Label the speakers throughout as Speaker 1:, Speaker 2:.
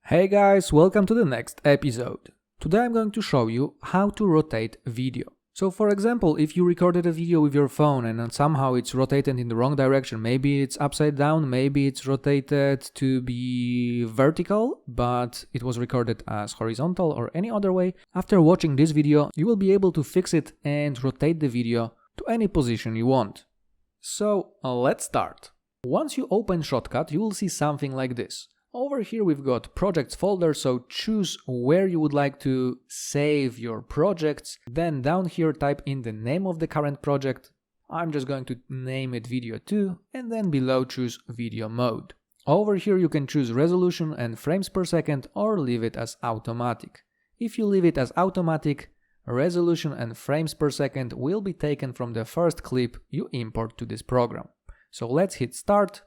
Speaker 1: Hey guys, welcome to the next episode. Today I'm going to show you how to rotate video. So for example, if you recorded a video with your phone and somehow it's rotated in the wrong direction, maybe it's upside down, maybe it's rotated to be vertical, but it was recorded as horizontal or any other way, after watching this video, you will be able to fix it and rotate the video to any position you want. So let's start. Once you open Shotcut, you will see something like this. Over here we've got projects folder, so choose where you would like to save your projects. Then down here type in the name of the current project. I'm just going to name it video 2 and then below choose video mode. Over here you can choose resolution and frames per second or leave it as automatic. If you leave it as automatic, resolution and frames per second will be taken from the first clip you import to this program. So let's hit start.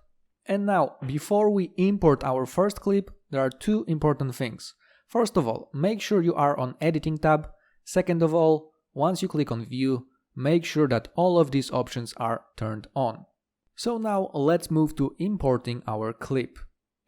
Speaker 1: And now, before we import our first clip, there are two important things. First of all, make sure you are on Editing tab. Second of all, once you click on View, make sure that all of these options are turned on. So now let's move to importing our clip.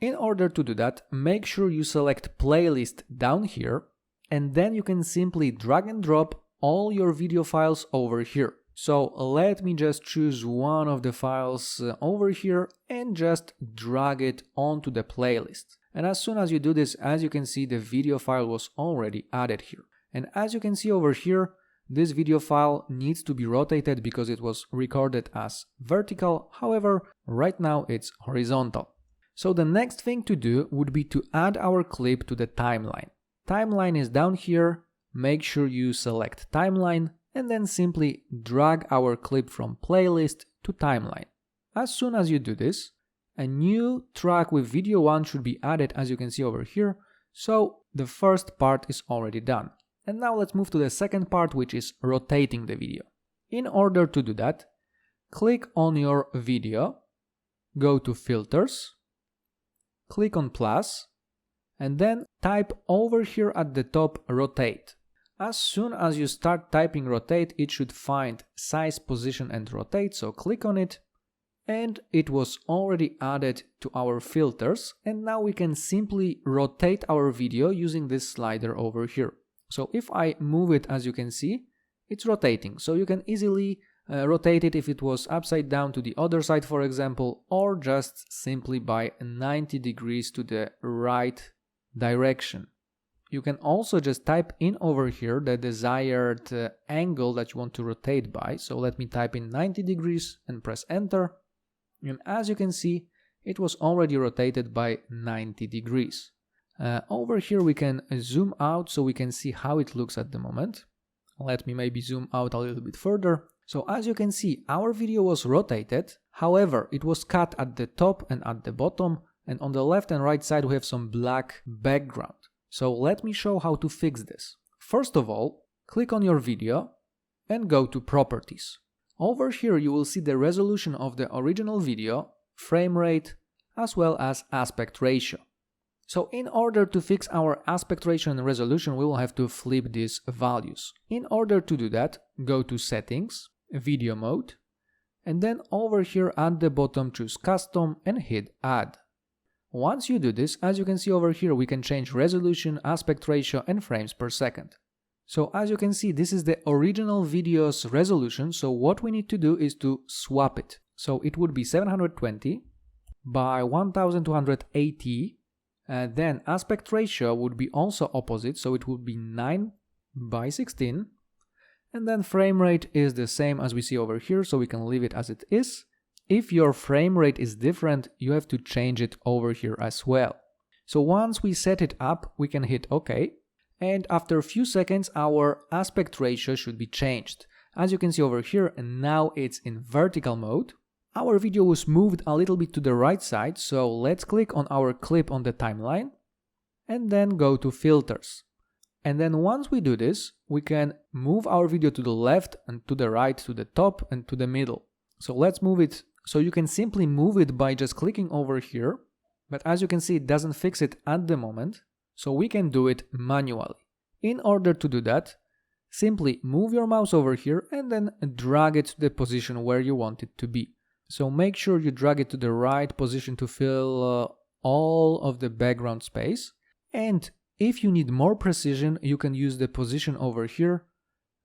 Speaker 1: In order to do that, make sure you select Playlist down here, and then you can simply drag and drop all your video files over here. So let me just choose one of the files over here and just drag it onto the playlist. And as soon as you do this, as you can see, the video file was already added here. And as you can see over here, this video file needs to be rotated because it was recorded as vertical. However, right now it's horizontal. So the next thing to do would be to add our clip to the timeline. Timeline is down here. Make sure you select timeline and then simply drag our clip from playlist to timeline. As soon as you do this, a new track with video 1 should be added, as you can see over here, so the first part is already done. And now let's move to the second part, which is rotating the video. In order to do that, click on your video, go to filters, click on plus, and then type over here at the top rotate. As soon as you start typing rotate, it should find size, position and rotate, so click on it, and it was already added to our filters, and now we can simply rotate our video using this slider over here. So if I move it, as you can see, it's rotating, so you can easily rotate it if it was upside down to the other side, for example, or just simply by 90 degrees to the right direction. You can also just type in over here the desired angle that you want to rotate by. So let me type in 90 degrees and press enter. And as you can see, it was already rotated by 90 degrees. Over here we can zoom out so we can see how it looks at the moment. Let me maybe zoom out a little bit further. So as you can see, our video was rotated. However, it was cut at the top and at the bottom. And on the left and right side we have some black background. So let me show how to fix this. First of all, click on your video and go to Properties. Over here you will see the resolution of the original video, frame rate, as well as aspect ratio. So in order to fix our aspect ratio and resolution, we will have to flip these values. In order to do that, go to Settings, Video Mode, and then over here at the bottom choose Custom and hit Add. Once you do this, as you can see over here, we can change resolution, aspect ratio and frames per second. So as you can see, this is the original video's resolution, so what we need to do is to swap it. So it would be 720 by 1280, and then aspect ratio would be also opposite, so it would be 9 by 16, and then frame rate is the same as we see over here, so we can leave it as it is. If your frame rate is different, you have to change it over here as well. So once we set it up, we can hit OK. And after a few seconds, our aspect ratio should be changed. As you can see over here, and now it's in vertical mode. Our video was moved a little bit to the right side, so let's click on our clip on the timeline and then go to Filters. And then once we do this, we can move our video to the left and to the right, to the top and to the middle. So let's move it. So you can simply move it by just clicking over here, but as you can see, it doesn't fix it at the moment, so we can do it manually. In order to do that, simply move your mouse over here and then drag it to the position where you want it to be. So make sure you drag it to the right position to fill all of the background space. And if you need more precision, you can use the position over here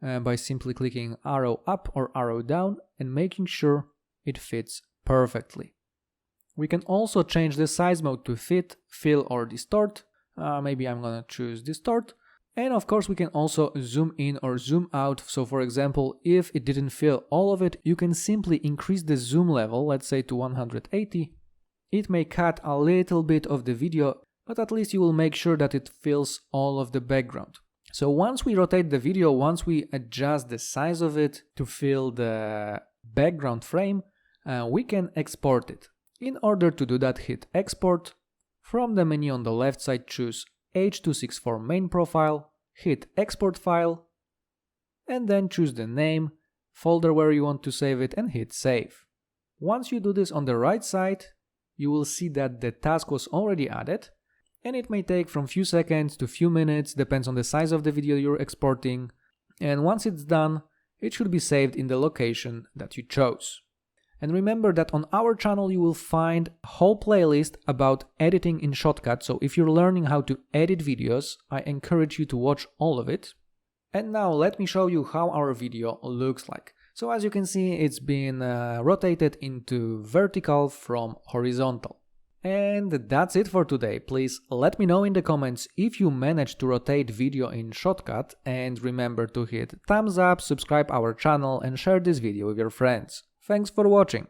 Speaker 1: by simply clicking arrow up or arrow down and making sure it fits perfectly. We can also change the size mode to fit, fill or distort. Maybe I'm gonna choose distort. And of course we can also zoom in or zoom out. So for example, if it didn't fill all of it, you can simply increase the zoom level, let's say to 180. It may cut a little bit of the video, but at least you will make sure that it fills all of the background. So once we rotate the video, once we adjust the size of it to fill the background frame, we can export it. In order to do that, hit Export. From the menu on the left side, choose H.264 main profile, hit Export file, and then choose the name, folder where you want to save it, and hit Save. Once you do this on the right side, you will see that the task was already added, and it may take from few seconds to few minutes, depends on the size of the video you're exporting, and once it's done, it should be saved in the location that you chose. And remember that on our channel you will find a whole playlist about editing in Shotcut, so if you're learning how to edit videos, I encourage you to watch all of it. And now let me show you how our video looks like. So as you can see, it's been rotated into vertical from horizontal. And that's it for today. Please let me know in the comments if you managed to rotate video in Shotcut, and remember to hit thumbs up, subscribe our channel and share this video with your friends. Thanks for watching.